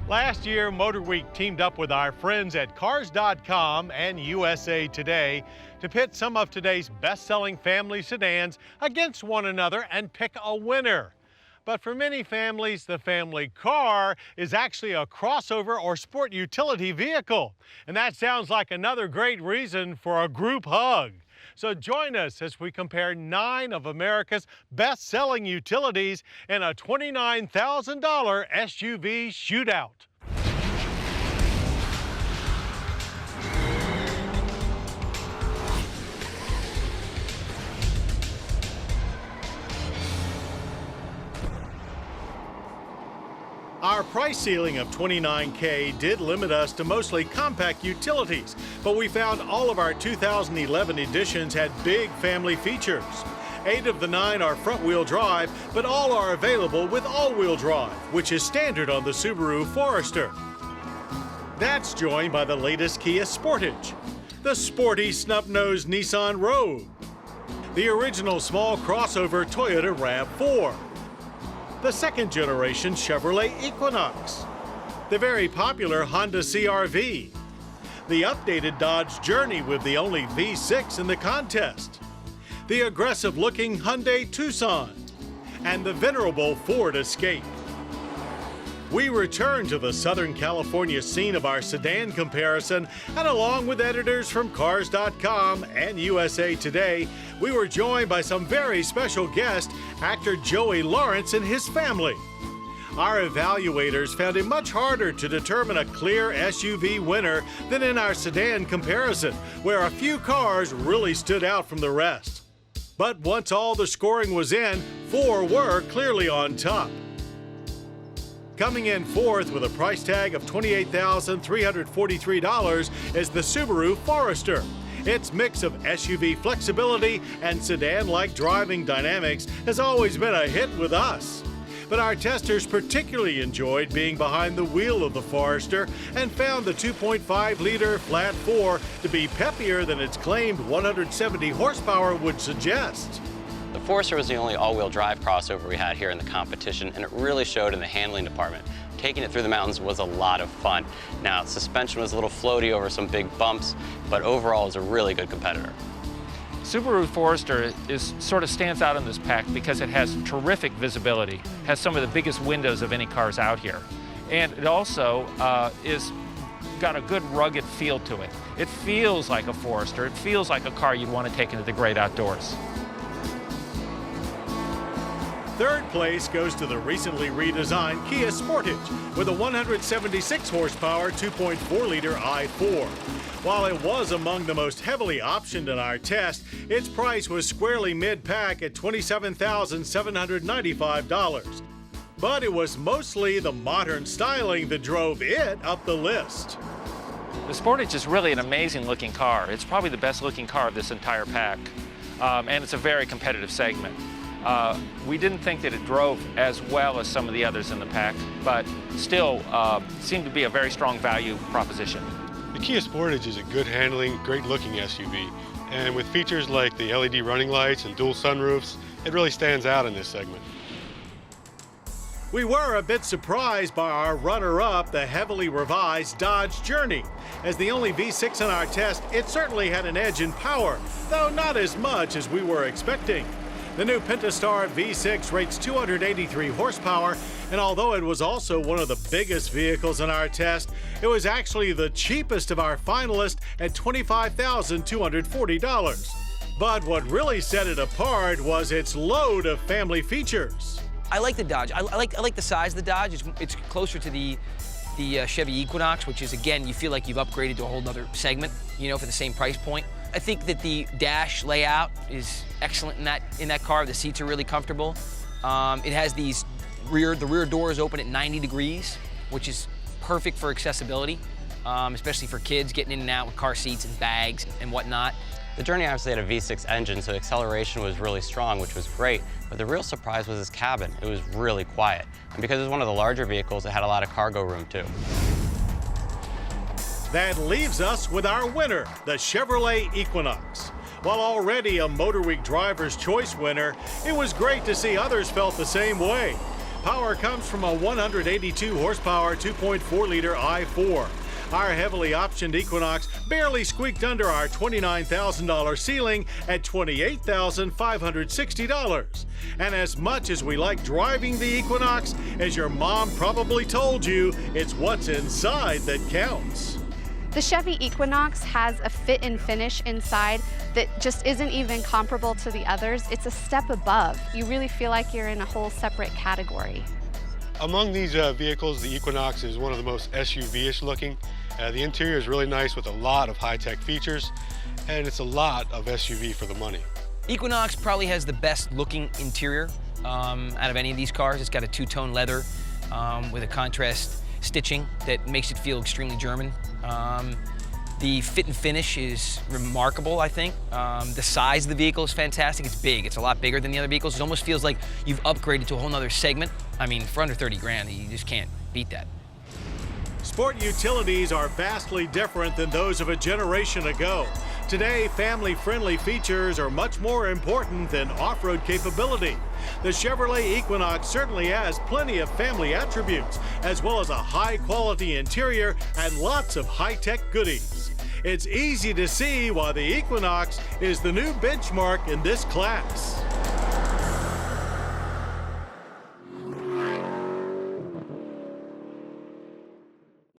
Last year, MotorWeek teamed up with our friends at Cars.com and USA Today to pit some of today's best-selling family sedans against one another and pick a winner. But for many families, the family car is actually a crossover or sport utility vehicle. And that sounds like another great reason for a group hug. So join us as we compare 9 of America's best-selling utilities in a $29,000 SUV shootout. Our price ceiling of $29K did limit us to mostly compact utilities, but we found all of our 2011 editions had big family features. 8 of the 9 are front-wheel drive, but all are available with all-wheel drive, which is standard on the Subaru Forester. That's joined by the latest Kia Sportage, the sporty snub-nosed Nissan Rogue, the original small crossover Toyota RAV4, the second-generation Chevrolet Equinox, the very popular Honda CR-V, the updated Dodge Journey with the only V6 in the contest, the aggressive-looking Hyundai Tucson, and the venerable Ford Escape. We return to the Southern California scene of our sedan comparison, and along with editors from Cars.com and USA Today, we were joined by some very special guests, actor Joey Lawrence and his family. Our evaluators found it much harder to determine a clear SUV winner than in our sedan comparison, where a few cars really stood out from the rest. But once all the scoring was in, 4 were clearly on top. Coming in fourth with a price tag of $28,343 is the Subaru Forester. Its mix of SUV flexibility and sedan-like driving dynamics has always been a hit with us. But our testers particularly enjoyed being behind the wheel of the Forester and found the 2.5-liter flat 4 to be peppier than its claimed 170 horsepower would suggest. The Forester was the only all-wheel drive crossover we had here in the competition, and it really showed in the handling department. Taking it through the mountains was a lot of fun. Now, suspension was a little floaty over some big bumps, but overall it was a really good competitor. Subaru Forester sort of stands out in this pack because it has terrific visibility, has some of the biggest windows of any cars out here. And it also got a good rugged feel to it. It feels like a Forester. It feels like a car you'd want to take into the great outdoors. Third place goes to the recently redesigned Kia Sportage with a 176 horsepower 2.4-liter i4. While it was among the most heavily optioned in our test, its price was squarely mid-pack at $27,795. But it was mostly the modern styling that drove it up the list. The Sportage is really an amazing-looking car. It's probably the best-looking car of this entire pack, and it's a very competitive segment. We didn't think that it drove as well as some of the others in the pack, but still seemed to be a very strong value proposition. The Kia Sportage is a good handling, great looking SUV, and with features like the LED running lights and dual sunroofs, it really stands out in this segment. We were a bit surprised by our runner-up, the heavily revised Dodge Journey. As the only V6 in our test, it certainly had an edge in power, though not as much as we were expecting. The new Pentastar V6 rates 283 horsepower, and although it was also one of the biggest vehicles in our test, it was actually the cheapest of our finalists at $25,240. But what really set it apart was its load of family features. I like the Dodge. I like the size of the Dodge. It's closer to the Chevy Equinox, which is, again, you feel like you've upgraded to a whole other segment, you know, for the same price point. I think that the dash layout is excellent in that car. The seats are really comfortable. It has the rear doors open at 90 degrees, which is perfect for accessibility, especially for kids getting in and out with car seats and bags and whatnot. The Journey obviously had a V6 engine, so acceleration was really strong, which was great, but the real surprise was its cabin. It was really quiet. And because it was one of the larger vehicles, it had a lot of cargo room too. That leaves us with our winner, the Chevrolet Equinox. While already a MotorWeek Driver's Choice winner, it was great to see others felt the same way. power comes from a 182 horsepower 2.4-liter i4. Our heavily optioned Equinox barely squeaked under our $29,000 ceiling at $28,560. And as much as we like driving the Equinox, as your mom probably told you, it's what's inside that counts. The Chevy Equinox has a fit and finish inside that just isn't even comparable to the others. It's a step above. You really feel like you're in a whole separate category. Among these vehicles, the Equinox is one of the most SUV-ish looking. The interior is really nice with a lot of high-tech features, and it's a lot of SUV for the money. Equinox probably has the best looking interior out of any of these cars. It's got a two-tone leather with a contrast stitching that makes it feel extremely German. The fit and finish is remarkable, I think. The size of the vehicle is fantastic. It's big. It's a lot bigger than the other vehicles. It almost feels like you've upgraded to a whole nother segment. I mean, for under 30 grand, you just can't beat that. Sport utilities are vastly different than those of a generation ago. Today, family-friendly features are much more important than off-road capability. The Chevrolet Equinox certainly has plenty of family attributes, as well as a high-quality interior and lots of high-tech goodies. It's easy to see why the Equinox is the new benchmark in this class.